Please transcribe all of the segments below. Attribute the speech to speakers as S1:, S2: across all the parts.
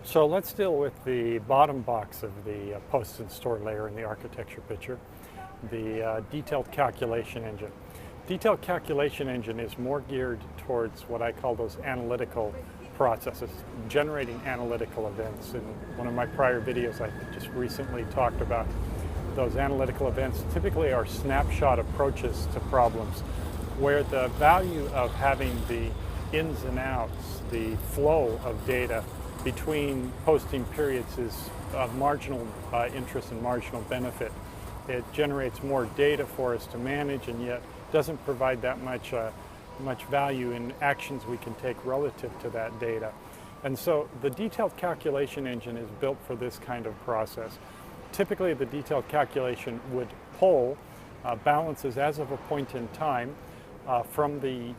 S1: So let's deal with the bottom box of the post and store layer in the architecture picture, the detailed calculation engine. Detailed calculation engine is more geared towards what I call those analytical processes, generating analytical events. In one of my prior videos, I just recently talked about those analytical events. Typically are snapshot approaches to problems where the value of having the ins and outs, the flow of data between posting periods is of marginal interest and marginal benefit. It generates more data for us to manage, and yet doesn't provide that much value in actions we can take relative to that data. And so the detailed calculation engine is built for this kind of process. Typically the detailed calculation would pull balances as of a point in time from the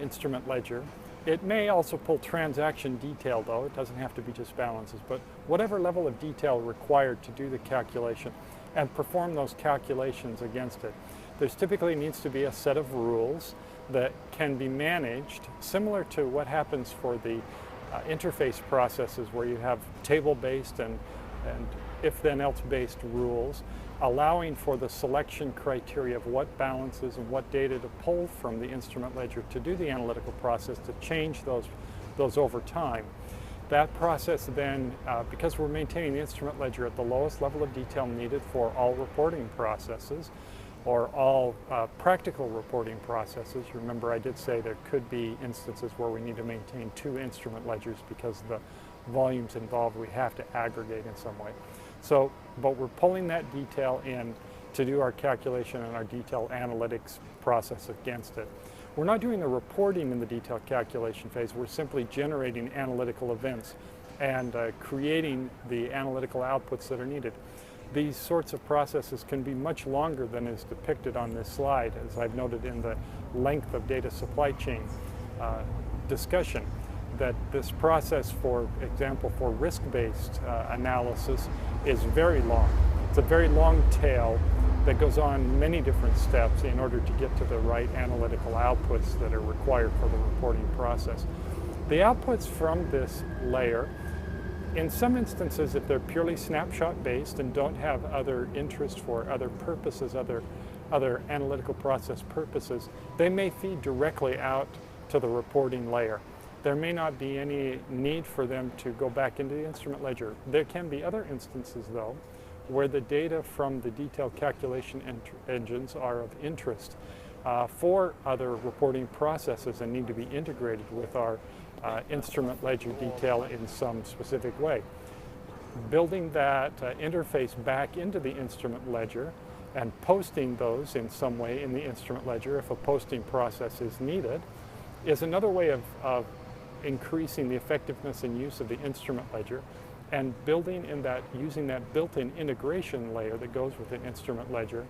S1: instrument ledger. It may also pull transaction detail, though. It doesn't have to be just balances, but whatever level of detail required to do the calculation and perform those calculations against it. There's typically needs to be a set of rules that can be managed, similar to what happens for the interface processes where you have table-based and if-then-else based rules, allowing for the selection criteria of what balances and what data to pull from the instrument ledger to do the analytical process, to change those over time. That process then, because we're maintaining the instrument ledger at the lowest level of detail needed for all reporting processes, or all practical reporting processes. Remember, I did say there could be instances where we need to maintain two instrument ledgers because the volumes involved we have to aggregate in some way. So, but we're pulling that detail in to do our calculation and our detailed analytics process against it. We're not doing the reporting in the detailed calculation phase. We're simply generating analytical events and creating the analytical outputs that are needed. These sorts of processes can be much longer than is depicted on this slide, as I've noted in the length of data supply chain discussion, that this process, for example, for risk-based analysis is very long. It's a very long tail that goes on many different steps in order to get to the right analytical outputs that are required for the reporting process. The outputs from this layer, in some instances, if they're purely snapshot-based and don't have other interest for other purposes, other analytical process purposes, they may feed directly out to the reporting layer. There may not be any need for them to go back into the instrument ledger. There can be other instances, though, where the data from the detailed calculation engines are of interest for other reporting processes and need to be integrated with our instrument ledger detail in some specific way. Building that interface back into the instrument ledger and posting those in some way in the instrument ledger if a posting process is needed is another way of increasing the effectiveness and use of the instrument ledger, and building in that, using that built-in integration layer that goes with an instrument ledger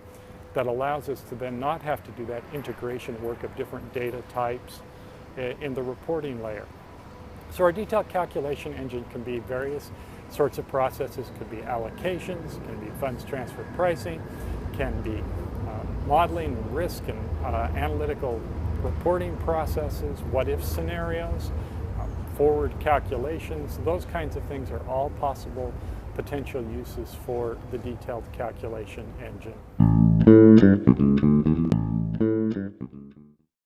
S1: that allows us to then not have to do that integration work of different data types in the reporting layer. So our detailed calculation engine can be various sorts of processes. It could be allocations, it can be funds transfer pricing, can be modeling and risk and analytical reporting processes, what-if scenarios, forward calculations. Those kinds of things are all possible potential uses for the detailed calculation engine.